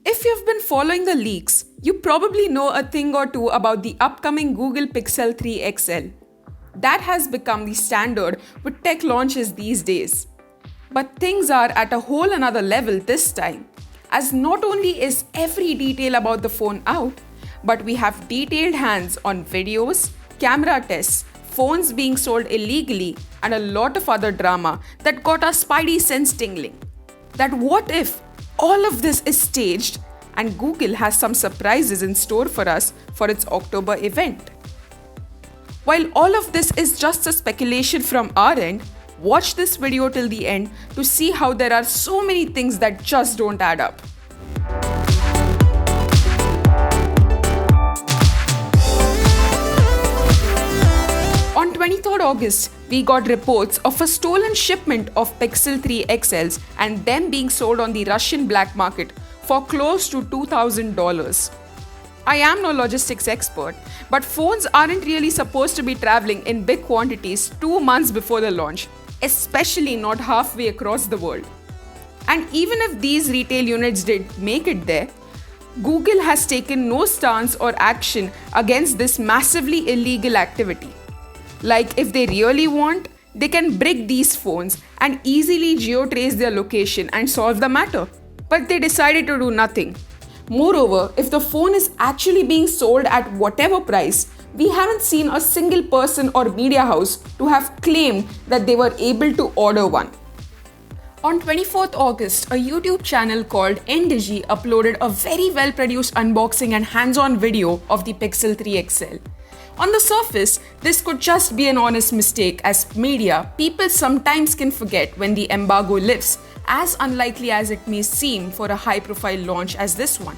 If you've been following the leaks, you probably know a thing or two about the upcoming Google Pixel 3 XL. That has become the standard with tech launches these days. But things are at a whole another level this time, as not only is every detail about the phone out, but we have detailed hands on videos, camera tests, phones being sold illegally, and a lot of other drama that got our spidey sense tingling. That what if all of this is staged and Google has some surprises in store for us for its October event? While all of this is just a speculation from our end, watch this video till the end to see how there are so many things that just don't add up. On 23rd August, we got reports of a stolen shipment of Pixel 3 XLs and them being sold on the Russian black market for close to $2,000. I am no logistics expert, but phones aren't really supposed to be traveling in big quantities 2 months before the launch, especially not halfway across the world. And even if these retail units did make it there, Google has taken no stance or action against this massively illegal activity. Like if they really want, they can brick these phones and easily geotrace their location and solve the matter. But they decided to do nothing. Moreover, if the phone is actually being sold at whatever price, we haven't seen a single person or media house to have claimed that they were able to order one. On 24th August, a YouTube channel called Ndigi uploaded a very well-produced unboxing and hands-on video of the Pixel 3 XL. On the surface, this could just be an honest mistake. As media, people sometimes can forget when the embargo lifts, as unlikely as it may seem for a high-profile launch as this one.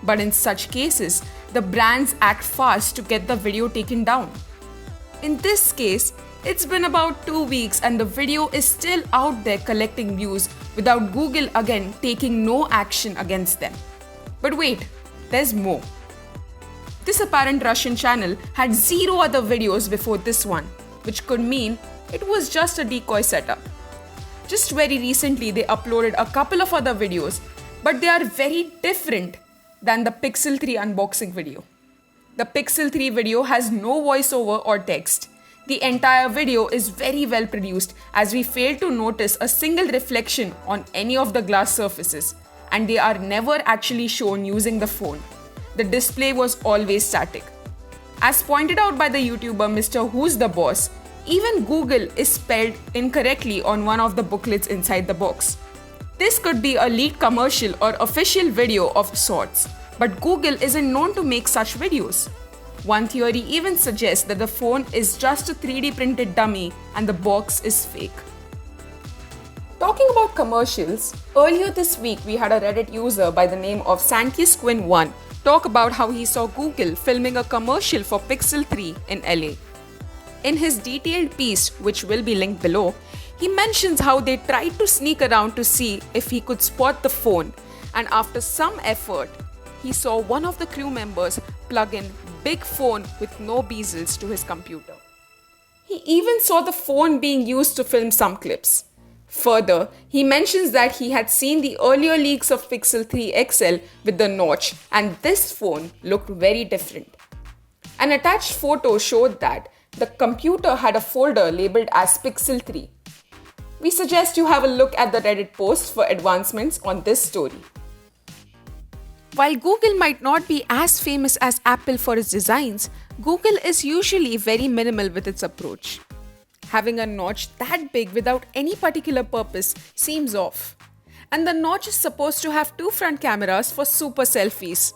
But in such cases, the brands act fast to get the video taken down. In this case, it's been about 2 weeks and the video is still out there collecting views without Google again taking no action against them. But wait, there's more. This apparent Russian channel had 0 other videos before this one, which could mean it was just a decoy setup. Just very recently, they uploaded a couple of other videos, but they are very different than the Pixel 3 unboxing video. The Pixel 3 video has no voiceover or text. The entire video is very well produced, as we fail to notice a single reflection on any of the glass surfaces, and they are never actually shown using the phone. The display was always static. As pointed out by the YouTuber Mr. Who's the Boss, even Google is spelled incorrectly on one of the booklets inside the box. This could be a leaked commercial or official video of sorts, but Google isn't known to make such videos. One theory even suggests that the phone is just a 3D printed dummy and the box is fake. Talking about commercials, earlier this week we had a Reddit user by the name of SankySquin1 talk about how he saw Google filming a commercial for Pixel 3 in LA. In his detailed piece, which will be linked below, he mentions how they tried to sneak around to see if he could spot the phone, and after some effort, he saw one of the crew members plug in big phone with no bezels to his computer. He even saw the phone being used to film some clips. Further, he mentions that he had seen the earlier leaks of Pixel 3 XL with the notch, and this phone looked very different. An attached photo showed that the computer had a folder labeled as Pixel 3. We suggest you have a look at the Reddit post for advancements on this story. While Google might not be as famous as Apple for its designs, Google is usually very minimal with its approach. Having a notch that big without any particular purpose seems off. And the notch is supposed to have 2 front cameras for super selfies.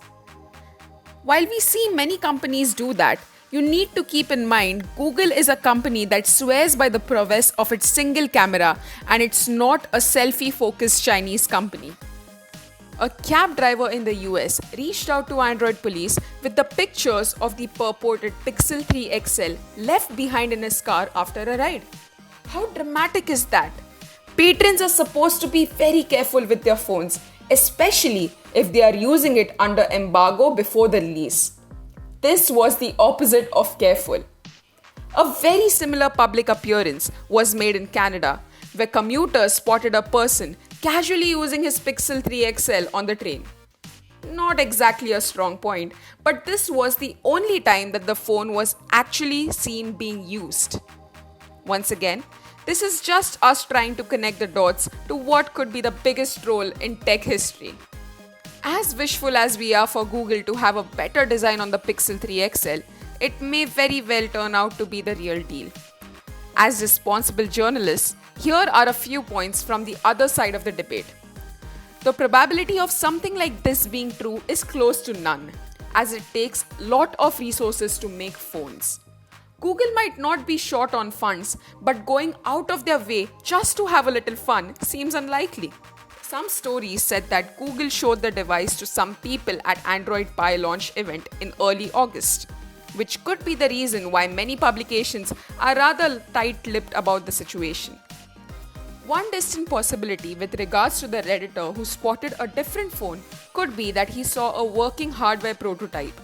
While we see many companies do that, you need to keep in mind Google is a company that swears by the prowess of its single camera, and it's not a selfie-focused Chinese company. A cab driver in the US reached out to Android police with the pictures of the purported Pixel 3 XL left behind in his car after a ride. How dramatic is that? Patrons are supposed to be very careful with their phones, especially if they are using it under embargo before the release. This was the opposite of careful. A very similar public appearance was made in Canada, where commuters spotted a person casually using his Pixel 3 XL on the train. Not exactly a strong point, but this was the only time that the phone was actually seen being used. Once again, this is just us trying to connect the dots to what could be the biggest role in tech history. As wishful as we are for Google to have a better design on the Pixel 3 XL, it may very well turn out to be the real deal. As responsible journalists, here are a few points from the other side of the debate. The probability of something like this being true is close to none, as it takes a lot of resources to make phones. Google might not be short on funds, but going out of their way just to have a little fun seems unlikely. Some stories said that Google showed the device to some people at Android Pie launch event in early August, which could be the reason why many publications are rather tight-lipped about the situation. One distant possibility with regards to the Redditor who spotted a different phone could be that he saw a working hardware prototype.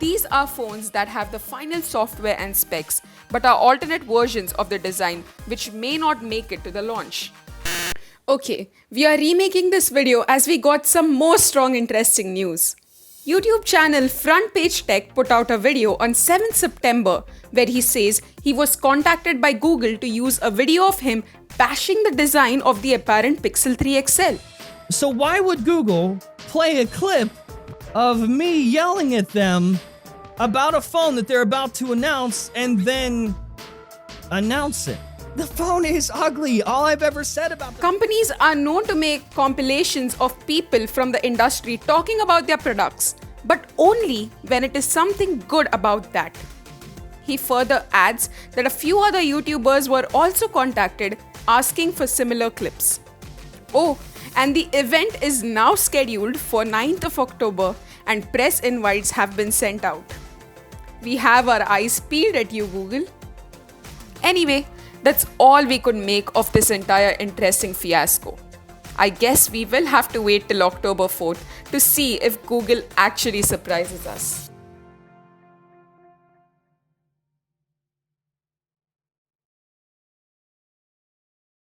These are phones that have the final software and specs, but are alternate versions of the design which may not make it to the launch. Okay, we are remaking this video as we got some more strong interesting news. YouTube channel Front Page Tech put out a video on 7th September where he says he was contacted by Google to use a video of him bashing the design of the apparent Pixel 3 XL. So why would Google play a clip of me yelling at them about a phone that they're about to announce and then announce it? The phone is ugly. All I've ever said about the Companies are known to make compilations of people from the industry talking about their products, but only when it is something good about that. He further adds that a few other YouTubers were also contacted asking for similar clips. Oh, and the event is now scheduled for 9th of October and press invites have been sent out. We have our eyes peeled at you, Google. Anyway, that's all we could make of this entire interesting fiasco. I guess we will have to wait till October 4th to see if Google actually surprises us.